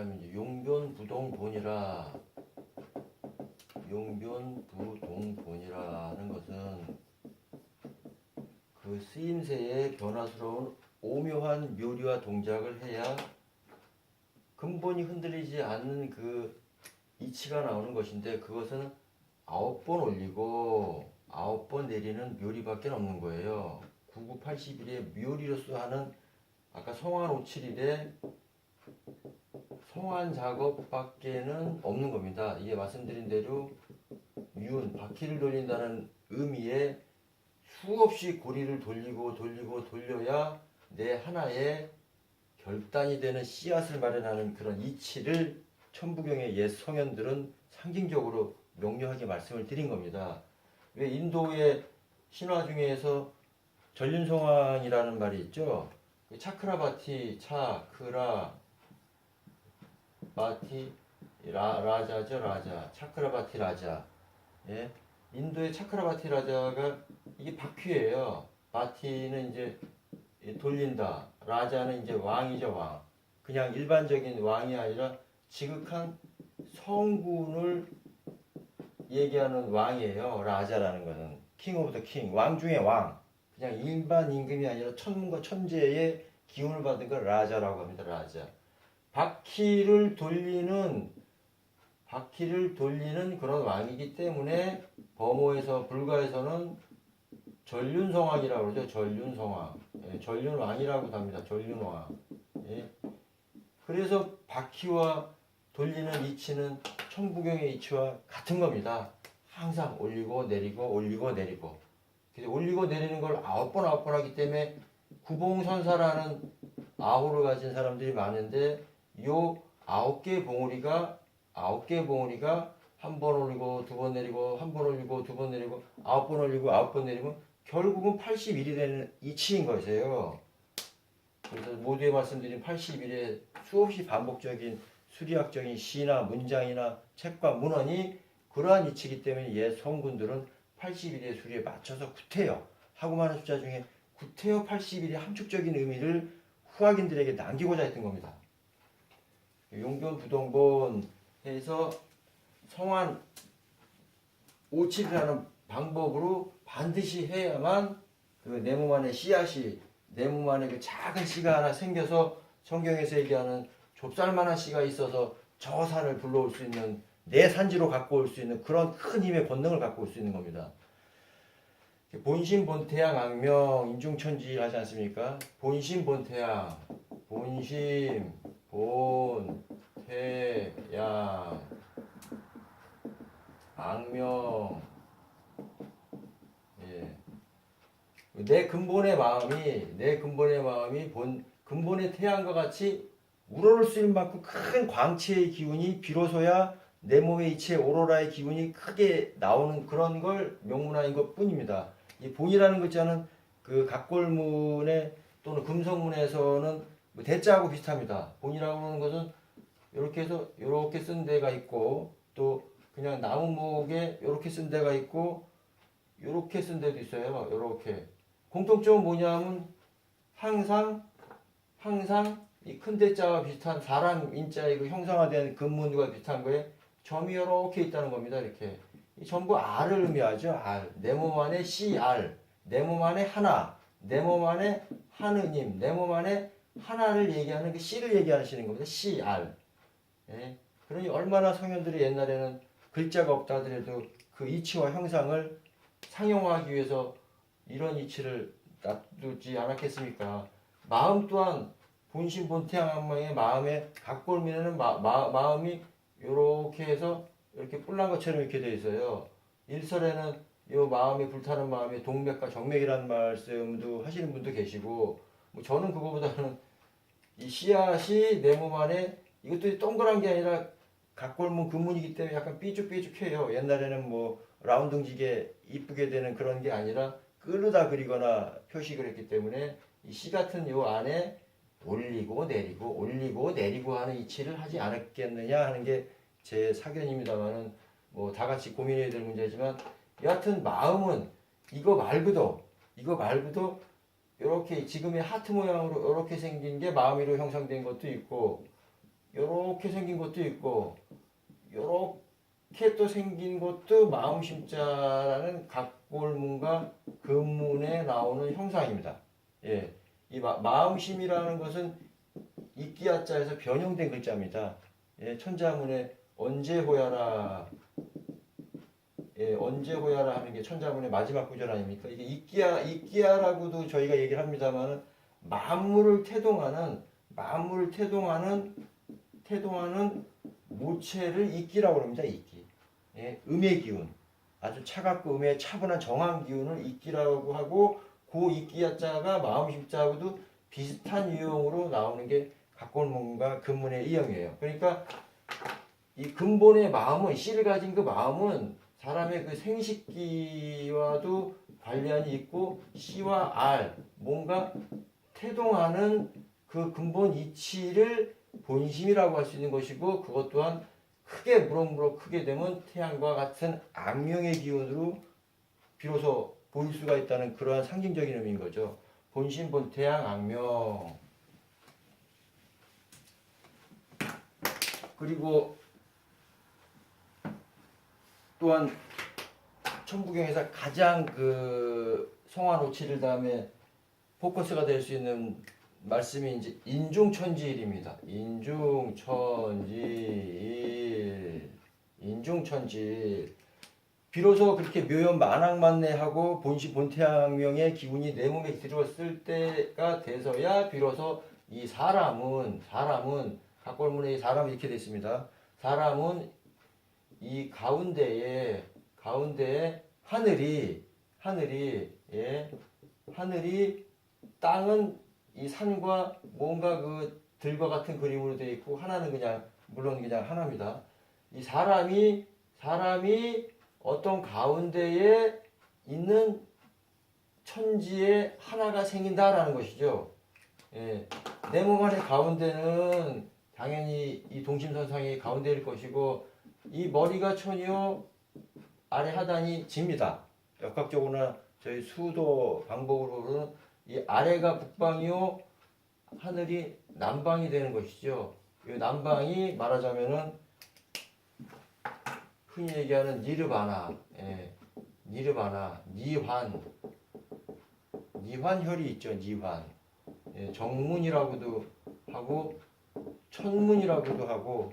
다음에 이제 용변부동본이라, 용변부동본이라는 것은 그 쓰임새의 변화스러운 오묘한 묘리와 동작을 해야 근본이 흔들리지 않는 그 이치가 나오는 것인데, 그것은 9번 올리고 9번 내리는 묘리밖에 없는 거예요. 9981의 묘리로서 하는 아까 성환 571의 성환 작업밖에는 없는 겁니다. 이게 말씀드린 대로 윤, 바퀴를 돌린다는 의미에 수없이 고리를 돌리고 돌려야 내 하나의 결단이 되는 씨앗을 마련하는 그런 이치를 천부경의 옛 성현들은 상징적으로 명료하게 말씀을 드린 겁니다. 왜 인도의 신화 중에서 전륜성왕이라는 말이 있죠. 차크라바티, 바티 라자죠, 라자. 차크라바티 라자. 예? 인도의 차크라바티 라자가 이게 바퀴예요. 바티는 이제 돌린다. 라자는 이제 왕이죠, 왕. 그냥 일반적인 왕이 아니라 지극한 성군을 얘기하는 왕이에요. 라자라는 것은 킹 오브 더 킹, 왕 중의 왕. 그냥 일반 임금이 아니라 천문과 천재의 기운을 받은 걸 라자라고 합니다. 라자. 바퀴를 돌리는 그런 왕이기 때문에 범호에서 불가에서는 전륜성왕이라고 그러죠. 전륜성왕. 예, 전륜왕이라고도 합니다. 전륜왕. 예. 그래서 바퀴와 돌리는 이치는 천부경의 이치와 같은 겁니다. 항상 올리고 내리고 올리고 내리고. 그래서 올리고 내리는 걸 9번 하기 때문에 구봉선사라는 아호를 가진 사람들이 많은데, 요 9개의 봉우리가 한 번 올리고 두 번 내리고 한 번 올리고 두 번 내리고 9번 올리고 9번 내리면 결국은 81이 되는 이치인 것이에요. 그래서 모두에 말씀드린 81의 수없이 반복적인 수리학적인 시나 문장이나 책과 문헌이 그러한 이치이기 때문에 옛 성군들은 81의 수리에 맞춰서 구태여 하고 많은 숫자 중에 구태여 81의 함축적인 의미를 후학인들에게 남기고자 했던 겁니다. 용변부동본 해서 성환 5칠이라는 방법으로 반드시 해야만 그 내 몸 안에 씨앗이, 내 몸 안에 그 작은 씨가 하나 생겨서 성경에서 얘기하는 좁쌀만한 씨가 있어서 저 산을 불러올 수 있는, 내 산지로 갖고 올 수 있는 그런 큰 힘의 권능을 갖고 올 수 있는 겁니다. 본심 본태양 악명 인중천지 하지 않습니까? 본심 본태양, 본심 본태양 악명. 예. 내 근본의 마음이 근본의 태양과 같이 우러를 수 있는 만큼 큰 광채의 기운이 비로소야 내 몸의 이치의 오로라의 기운이 크게 나오는 그런 걸 명문화인 것 뿐입니다. 이 본이라는 글자는 그 각골문에 또는 금성문에서는 뭐 대자하고 비슷합니다. 본이라고 하는 것은 이렇게 해서 이렇게 쓴 데가 있고, 또 그냥 나무목에 이렇게 쓴 데가 있고, 이렇게 쓴 데도 있어요. 이렇게. 공통점은 뭐냐면 항상 이 큰 대자와 비슷한 사람 인자의 그 형상화된 근문과 비슷한 거에 점이 이렇게 있다는 겁니다. 이렇게. 이 전부 R을 의미하죠. R. 내 몸 안에 CR. 내 몸 안에 하나. 내 몸 안에 하느님. 내 몸 안에 하나를 얘기하는 그 C를 얘기하시는 겁니다. CR. 예. 그러니 얼마나 성현들이 옛날에는 글자가 없다 하더라도 그 이치와 형상을 상용화하기 위해서 이런 이치를 놔두지 않았겠습니까? 마음 또한 본심 본태양악명의 마음에 각골미는 마음이 이렇게 해서 이렇게 뿔난 것처럼 이렇게 되어 있어요. 일설에는 이 마음이 불타는 마음이 동맥과 정맥이라는 말씀도 하시는 분도 계시고, 뭐 저는 그거보다는 이 씨앗이 내 몸 안에, 이것도 동그란 게 아니라 각골문 근문이기 때문에 약간 삐죽삐죽해요. 옛날에는 뭐 라운딩지게 이쁘게 되는 그런 게 아니라 끌어다 그리거나 표식을 했기 때문에 이 씨 같은 요 안에 올리고 내리고 하는 이치를 하지 않았겠느냐 하는 게 제 사견입니다만은, 뭐 다 같이 고민해야 될 문제지만, 여하튼 마음은 이거 말고도 이렇게 지금의 하트 모양으로 이렇게 생긴 게 마음으로 형성된 것도 있고, 요렇게 생긴 것도 있고 요렇게 또 생긴 것도 마음심자라는 각골문과 금문에 나오는 형상입니다. 예, 이 마음심이라는 것은 이끼야자에서 변형된 글자입니다. 예, 천자문에 언제호야라, 예, 언제호야라 하는 게 천자문의 마지막 구절 아닙니까? 이게 이끼야라고도 저희가 얘기를 합니다만 만물을 태동하는 모체를 이끼라고 합니다. 이끼. 예, 음의 기운, 아주 차갑고 음의 차분한 정한 기운을 이끼라고 하고, 그 이끼야자가 마음심자하고도 비슷한 유형으로 나오는 게 각골문과 금문의 이형이에요. 그러니까 이 근본의 마음은, 씨를 가진 그 마음은 사람의 그 생식기와도 관련이 있고, 씨와 알, 뭔가 태동하는 그 근본 이치를 본심이라고 할 수 있는 것이고, 그것 또한 크게 무럭무럭 크게 되면 태양과 같은 악명의 기운으로 비로소 보일 수가 있다는 그러한 상징적인 의미인 거죠. 본심, 본태양, 악명. 그리고 또한 천부경에서 가장 그 성화노치를 다음에 포커스가 될 수 있는 말씀이 이제 인중천지일입니다. 인중천지일. 비로소 그렇게 묘연 만악만내하고 본시 본태양명의 기운이 내 몸에 들어왔을 때가 돼서야 비로소 이 사람은 각골문에 사람이 이렇게 됐습니다. 사람은 이 가운데에 하늘이 땅은 이 산과 뭔가 그 들과 같은 그림으로 되어 있고, 하나는 그냥 물론 그냥 하나입니다. 이 사람이 어떤 가운데에 있는 천지에 하나가 생긴다라는 것이죠. 예, 내 몸 안의 가운데는 당연히 이 동심선상이 가운데일 것이고, 이 머리가 천이요 아래 하단이 지입니다. 역학적으로나 저희 수도 방법으로는 이 아래가 북방이요 하늘이 남방이 되는 것이죠. 이 남방이 말하자면은 흔히 얘기하는 니르바나, 예, 니환혈이 있죠. 니환. 예, 정문이라고도 하고 천문이라고도 하고,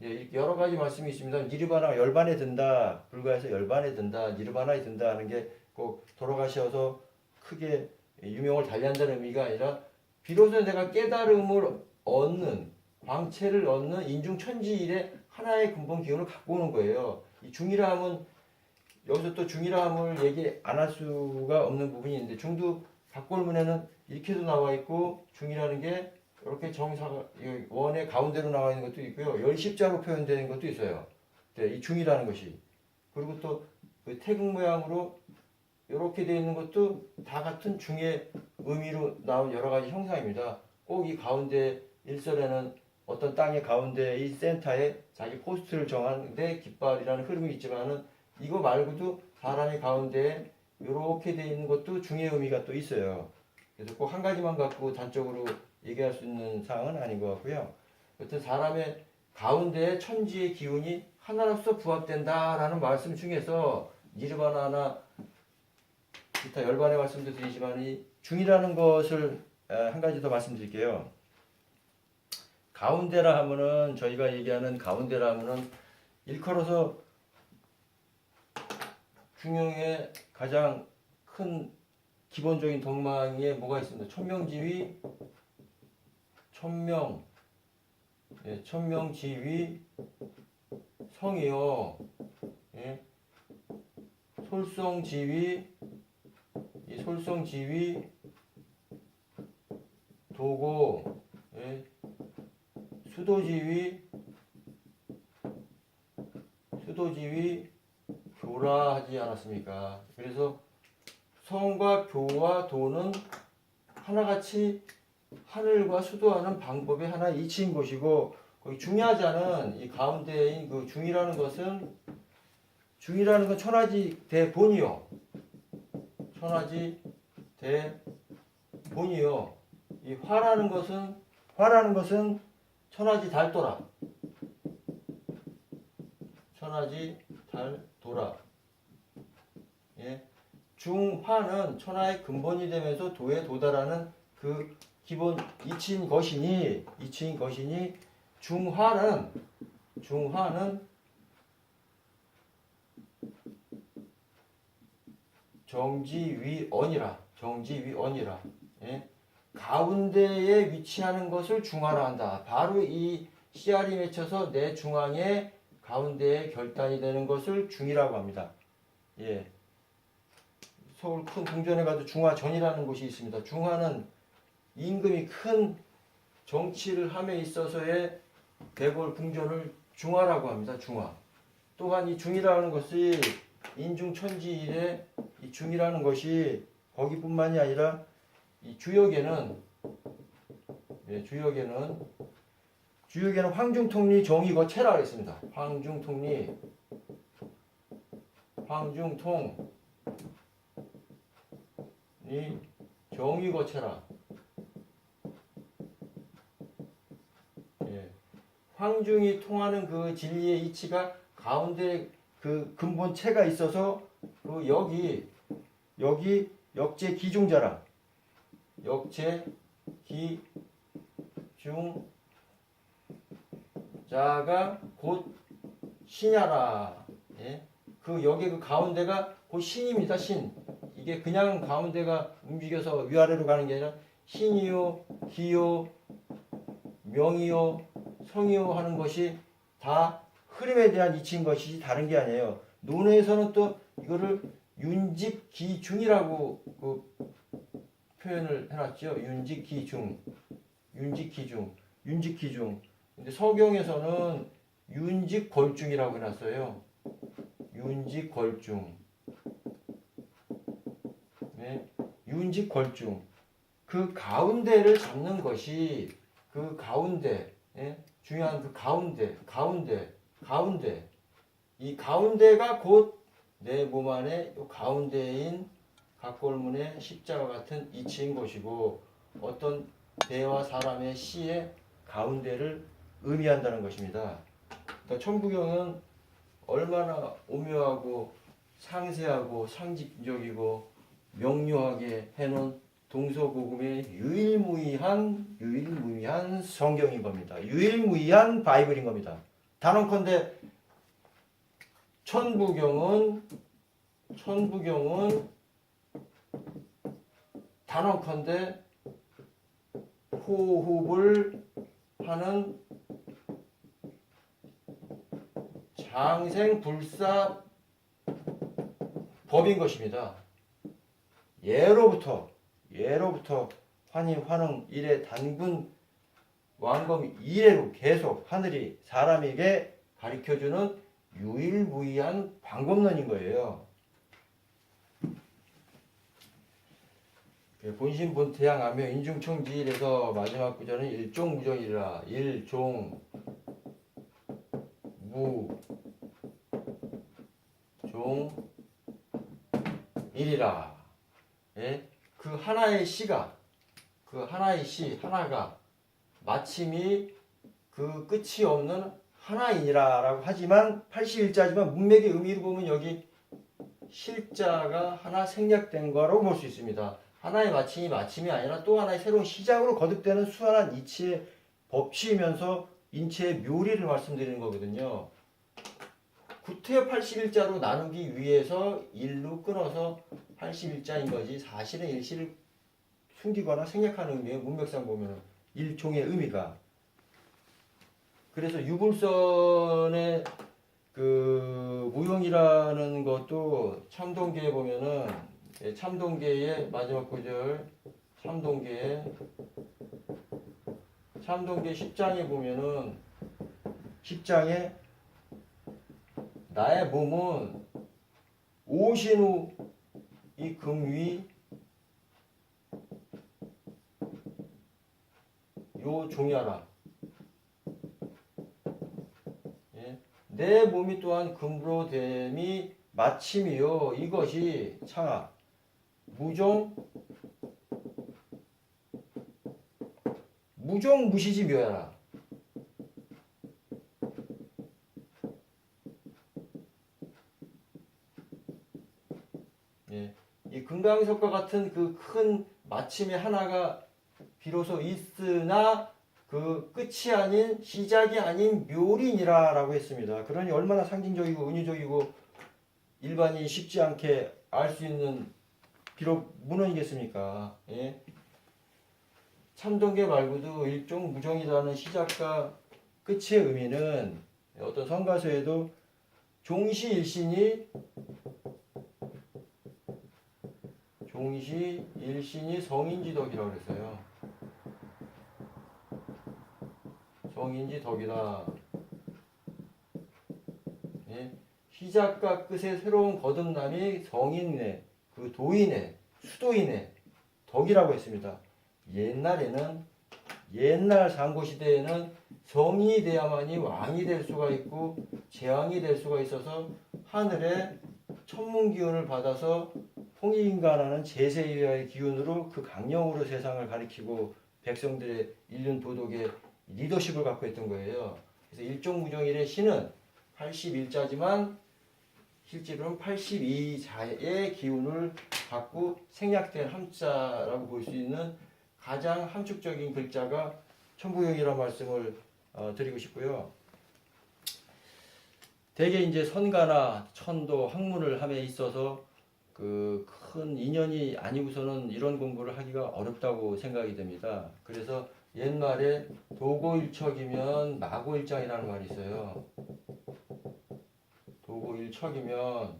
예, 여러 가지 말씀이 있습니다. 니르바나 열반에 든다, 불가에서 열반에 든다, 니르바나에 든다 하는 게 꼭 돌아가셔서 크게 유명을 달리한다는 의미가 아니라, 비로소 내가 깨달음을 얻는, 광채를 얻는 인중천지일의 하나의 근본 기운을 갖고 오는 거예요. 이 중이라함은, 여기서 또 중이라함을 얘기 안 할 수가 없는 부분이 있는데, 중도 각골문에는 이렇게도 나와 있고, 중이라는 게 이렇게 정사가 원의 가운데로 나와 있는 것도 있고요. 열십자로 표현되는 것도 있어요. 네, 이 중이라는 것이. 그리고 또 그 태극 모양으로 이렇게 되어 있는 것도 다 같은 중의 의미로 나온 여러 가지 형상입니다. 꼭 이 가운데 일설에는 어떤 땅의 가운데 이 센터에 자기 포스트를 정하는데 깃발이라는 흐름이 있지만은, 이거 말고도 사람의 가운데에 이렇게 되어 있는 것도 중의 의미가 또 있어요. 그래서 꼭 한 가지만 갖고 단적으로 얘기할 수 있는 사항은 아닌 것 같고요. 여튼 사람의 가운데에 천지의 기운이 하나로서 부합된다라는 말씀 중에서 니르바나나 기타 열반의 말씀도 드리지만, 이 중이라는 것을 한 가지 더 말씀드릴게요. 가운데라 하면은, 저희가 얘기하는 가운데라 하면은 일컬어서 중형의 가장 큰 기본적인 덕망에 뭐가 있습니다. 천명지위, 천명지위 성이요. 예. 솔성지위, 이 솔성지위 도고, 예. 수도지위 교라 하지 않았습니까? 그래서 성과 교와 도는 하나같이 하늘과 수도하는 방법의 하나의 이치인 것이고, 거기 중요하지 않은 이 가운데인 그 중이라는 건 천하지 대본이요. 천하지 대본이요. 이 화라는 것은 천하지 달도라. 천하지 달도라. 예. 중화는 천하의 근본이 되면서 도에 도달하는 그 기본 이치인 것이니 중화는 정지위언이라. 예? 가운데에 위치하는 것을 중화라 한다. 바로 이 씨알이 맺혀서 내 중앙의 가운데에 결단이 되는 것을 중이라고 합니다. 예. 서울 큰 궁전에 가도 중화전이라는 곳이 있습니다. 중화는 임금이 큰 정치를 함에 있어서의 대궐 궁전을 중화라고 합니다. 중화. 또한 이 중이라는 것이 인중천지일에 이 중이라는 것이 거기뿐만이 아니라 이 주역에는 황중통리 정의거 체라 했습니다. 황중통리 정의거 체라. 예. 황중이 통하는 그 진리의 이치가 가운데 그 근본체가 있어서 그 여기 역제 기중자라. 역제 기중자가 곧 신야라. 예? 그 여기 그 가운데가 곧 신입니다. 신. 이게 그냥 가운데가 움직여서 위아래로 가는 게 아니라 신이요, 기요, 명이요, 성이요 하는 것이 다 흐름에 대한 이치인 것이지 다른 게 아니에요. 논어에서는 또 이거를 윤직기중이라고 그 표현을 해놨죠. 윤직기중. 근데 서경에서는 윤직걸중이라고 해놨어요. 윤직걸중. 네, 윤직걸중. 그 가운데를 잡는 것이 그 가운데, 예? 중요한 그 가운데. 이 가운데가 곧 내 몸 안에 이 가운데인 각골문의 십자가 같은 이치인 것이고 어떤 대와 사람의 시의 가운데를 의미한다는 것입니다. 그러니까 천부경은 얼마나 오묘하고 상세하고 상징적이고 명료하게 해놓은 동서고금의 유일무이한 성경인 겁니다. 유일무이한 바이블인 겁니다. 단언컨대 천부경은 단언컨대 호흡을 하는 장생불사 법인 것입니다. 예로부터 환희 환흥 이래 단군 왕검 이래로 계속 하늘이 사람에게 가르쳐주는 유일무이한 방법론인 거예요. 본신본태양하며 인중청지일에서 마지막 구절은 일종무정이라. 일종무종일이라. 예? 그 하나의 하나가 마침이 그 끝이 없는 하나이니라라고 하지만 81자지만 문맥의 의미로 보면 여기 실자가 하나 생략된 거라고 볼 수 있습니다. 하나의 마침이 아니라 또 하나의 새로운 시작으로 거듭되는 수완한 이치의 법칙이면서 인체의 묘리를 말씀드리는 거거든요. 구태여 81자로 나누기 위해서 일로 끊어서 81자인 거지 사실은 일시를 숨기거나 생략하는 의미예요. 문맥상 보면 일종의 의미가. 그래서 유불선의 그 무용이라는 것도 참동계에 보면은 참동계의 마지막 구절 참동계 10장에 보면은 10장에 나의 몸은 오신 후 이 금위 요 종야라. 예? 내 몸이 또한 금으로 됨이 마침이요. 이것이 창하 무종 무시지 묘야라. 예. 이 금강석과 같은 그 큰 마침의 하나가 비로소 있으나 그 끝이 아닌 시작이 아닌 묘린이라라고 했습니다. 그러니 얼마나 상징적이고 은유적이고 일반인이 쉽지 않게 알 수 있는 비록 문헌이겠습니까? 예? 참동계 말고도 일종 무정이라는 시작과 끝의 의미는 어떤 성가서에도 종시일신이 성인지덕이라고 그랬어요. 성인지덕이다. 예? 시작과 끝의 새로운 거듭남이 성인의 그 도인의 수도인의 덕이라고 했습니다. 옛날 상고시대에는 성인이 돼야만이 왕이 될 수가 있고 제왕이 될 수가 있어서 하늘의 천문기운을 받아서 홍익인간하는 제세의의 기운으로 그 강령으로 세상을 가리키고 백성들의 일륜 도덕의 리더십을 갖고 있던 거예요. 그래서 일종무정일의 시는 81자지만 실제로는 82자의 기운을 갖고 생략된 함자라고 볼 수 있는 가장 함축적인 글자가 천부경이라는 말씀을 드리고 싶고요. 대개 이제 선가나 천도, 학문을 함에 있어서 그 큰 인연이 아니고서는 이런 공부를 하기가 어렵다고 생각이 됩니다. 그래서 옛말에 도고일척이면 마고일장이라는 말이 있어요. 도고일척이면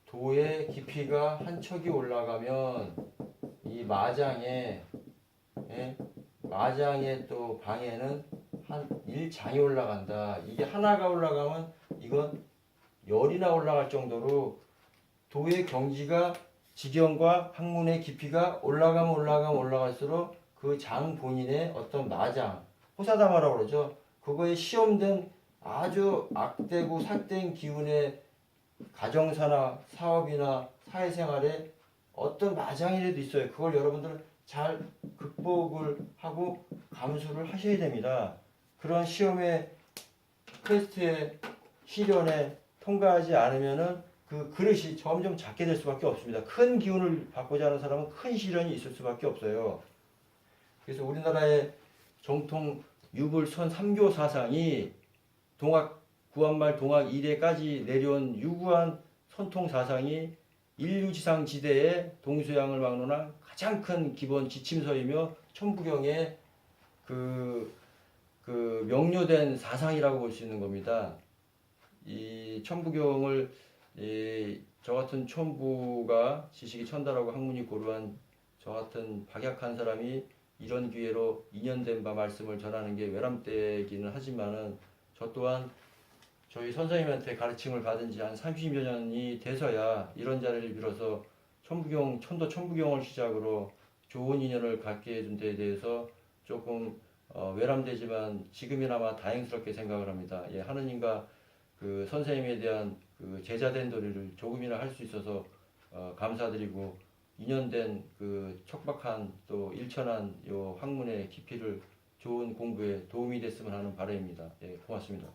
도의 깊이가 한 척이 올라가면 이 마장의 또 방에는 한 1장이 올라간다. 이게 하나가 올라가면 이건 열이나 올라갈 정도로 도의 경지가 지경과 학문의 깊이가 올라갈수록 그 장 본인의 어떤 마장, 호사다마라고 그러죠. 그거에 시험된 아주 악되고 삭된 기운의 가정사나 사업이나 사회생활에 어떤 마장이라도 있어요. 그걸 여러분들은 잘 극복을 하고 감수를 하셔야 됩니다. 그런 시험의 퀘스트의 시련에 통과하지 않으면은 그 그릇이 점점 작게 될 수밖에 없습니다. 큰 기운을 받고자 하는 사람은 큰 시련이 있을 수밖에 없어요. 그래서 우리나라의 정통 유불선 3교 사상이 구한말 동학 이래까지 내려온 유구한 선통 사상이 인류지상 지대의 동서양을 막론한 가장 큰 기본 지침서이며 천부경의 그 명료된 사상이라고 볼 수 있는 겁니다. 이 천부경을 저 같은 천부가 지식이 천다라고 학문이 고루한 저 같은 박약한 사람이 이런 기회로 인연된 바 말씀을 전하는 게 외람되기는 하지만은 저 또한 저희 선생님한테 가르침을 받은 지 한 30여 년이 돼서야 이런 자리를 빌어서 천도 천부경을 시작으로 좋은 인연을 갖게 해준 데에 대해서 조금 외람되지만 지금이나마 다행스럽게 생각을 합니다. 예, 하느님과 그 선생님에 대한 그 제자된 도리를 조금이나 할 수 있어서 감사드리고 인연된 그 척박한 또 일천한 요 학문의 깊이를 좋은 공부에 도움이 됐으면 하는 바람입니다. 예, 고맙습니다.